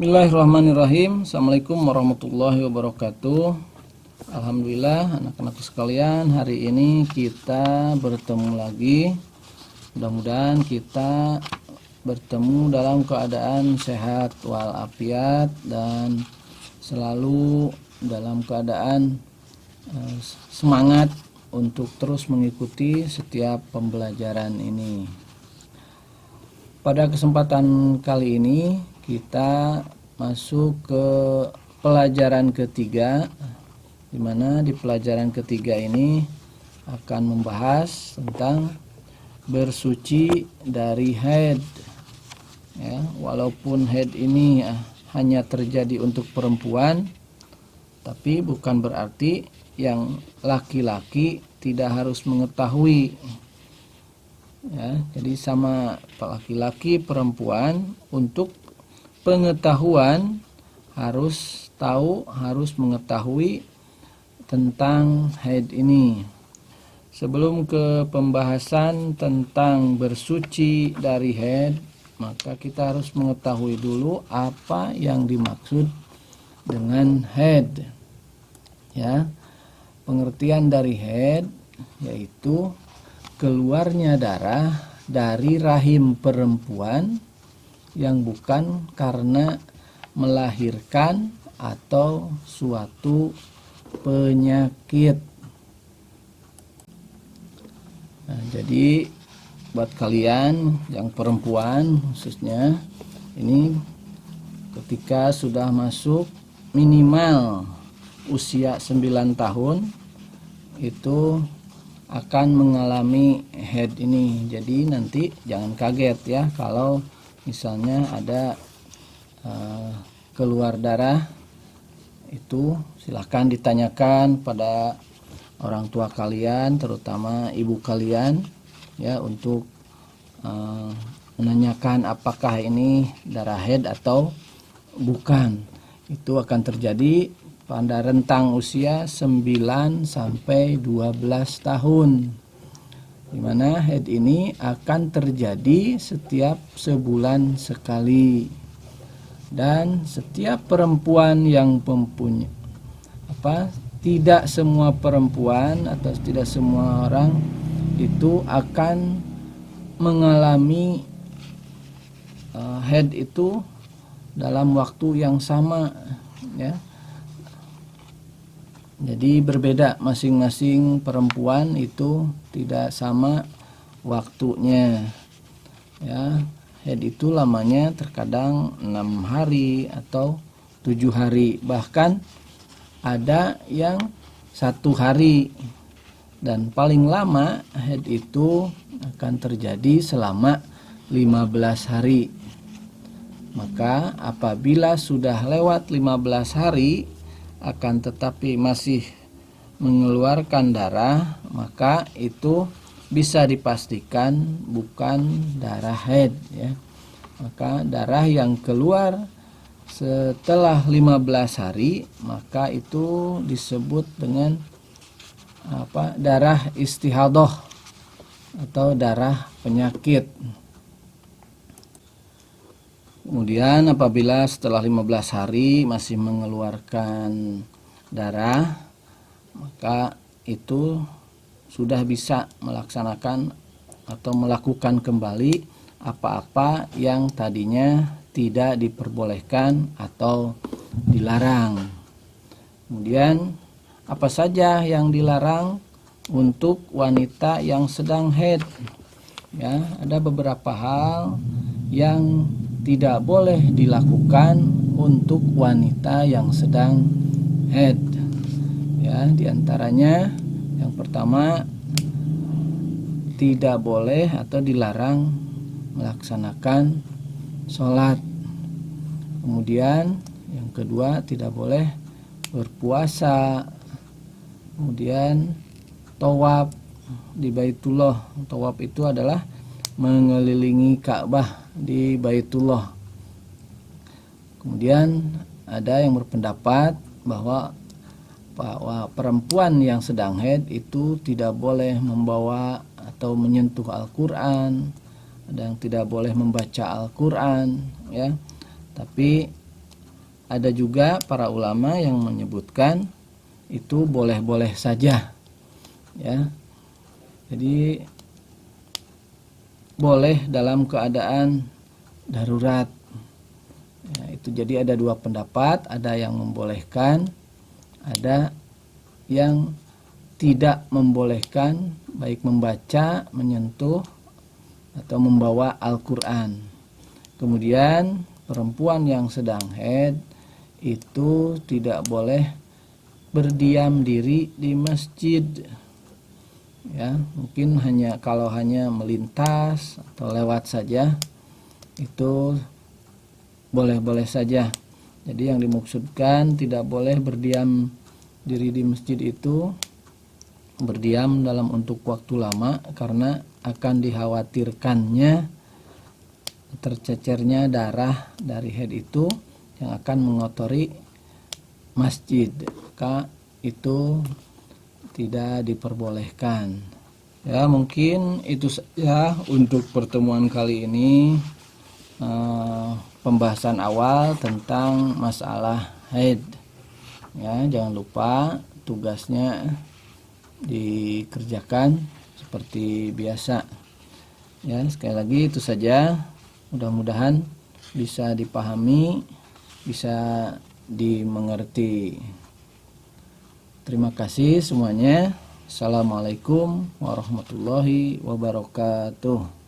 Bismillahirrahmanirrahim. Assalamualaikum warahmatullahi wabarakatuh. Alhamdulillah anak-anakku sekalian, hari ini kita bertemu lagi. Mudah-mudahan kita bertemu dalam keadaan sehat walafiat dan selalu dalam keadaan semangat untuk terus mengikuti setiap pembelajaran ini. Pada kesempatan kali ini kita masuk ke pelajaran ketiga, di mana di pelajaran ketiga ini akan membahas tentang bersuci dari haid. Ya, walaupun haid ini hanya terjadi untuk perempuan, tapi bukan berarti yang laki-laki tidak harus mengetahui. Ya, jadi sama laki-laki perempuan untuk pengetahuan harus tahu, harus mengetahui tentang haid ini. Sebelum ke pembahasan tentang bersuci dari haid, maka kita harus mengetahui dulu apa yang dimaksud dengan haid. Ya, pengertian dari haid yaitu keluarnya darah dari rahim perempuan yang bukan karena melahirkan atau suatu penyakit. Nah, jadi buat kalian yang perempuan khususnya, ini ketika sudah masuk minimal usia 9 tahun itu akan mengalami haid ini. Jadi nanti jangan kaget ya kalau misalnya ada keluar darah, itu silahkan ditanyakan pada orang tua kalian, terutama ibu kalian ya, untuk menanyakan apakah ini darah haid atau bukan. Itu akan terjadi pada rentang usia 9 sampai 12 tahun. Di mana haid ini akan terjadi setiap sebulan sekali, dan setiap perempuan yang mempunyai tidak semua perempuan atau tidak semua orang itu akan mengalami haid itu dalam waktu yang sama ya. Jadi berbeda, masing-masing perempuan itu tidak sama waktunya. Ya, haid itu lamanya terkadang 6 hari atau 7 hari, bahkan ada yang 1 hari. Dan paling lama haid itu akan terjadi selama 15 hari. Maka apabila sudah lewat 15 hari akan tetapi masih mengeluarkan darah, maka itu bisa dipastikan bukan darah haid ya. Maka darah yang keluar setelah 15 hari maka itu disebut dengan darah istihadah atau darah penyakit. Kemudian apabila setelah 15 hari masih mengeluarkan darah, maka itu sudah bisa melaksanakan atau melakukan kembali apa-apa yang tadinya tidak diperbolehkan atau dilarang. Kemudian apa saja yang dilarang untuk wanita yang sedang haid? Ya, ada beberapa hal yang tidak boleh dilakukan untuk wanita yang sedang haid. Ya, diantaranya yang pertama, tidak boleh atau dilarang melaksanakan sholat. Kemudian yang kedua, tidak boleh berpuasa. Kemudian tawaf di Baitullah. Tawaf itu adalah mengelilingi Ka'bah di Baitullah. Kemudian ada yang berpendapat bahwa perempuan yang sedang haid itu tidak boleh membawa atau menyentuh Al-Quran, ada yang tidak boleh membaca Al-Quran ya. Tapi ada juga para ulama yang menyebutkan itu boleh-boleh saja, ya. Jadi boleh dalam keadaan darurat. Ya, itu jadi ada dua pendapat, ada yang membolehkan, ada yang tidak membolehkan, baik membaca, menyentuh, atau membawa Al-Quran. Kemudian perempuan yang sedang haid itu tidak boleh berdiam diri di masjid. Ya, mungkin kalau hanya melintas atau lewat saja itu boleh-boleh saja. Jadi yang dimaksudkan tidak boleh berdiam diri di masjid itu berdiam dalam untuk waktu lama, karena akan dikhawatirkannya tercecernya darah dari haid itu yang akan mengotori masjid, maka itu tidak diperbolehkan. Ya, mungkin itu saja untuk pertemuan kali ini, pembahasan awal tentang masalah haid. Ya, jangan lupa tugasnya dikerjakan seperti biasa. Ya, sekali lagi itu saja. Mudah-mudahan bisa dipahami, bisa dimengerti. Terima kasih semuanya. Assalamualaikum warahmatullahi wabarakatuh.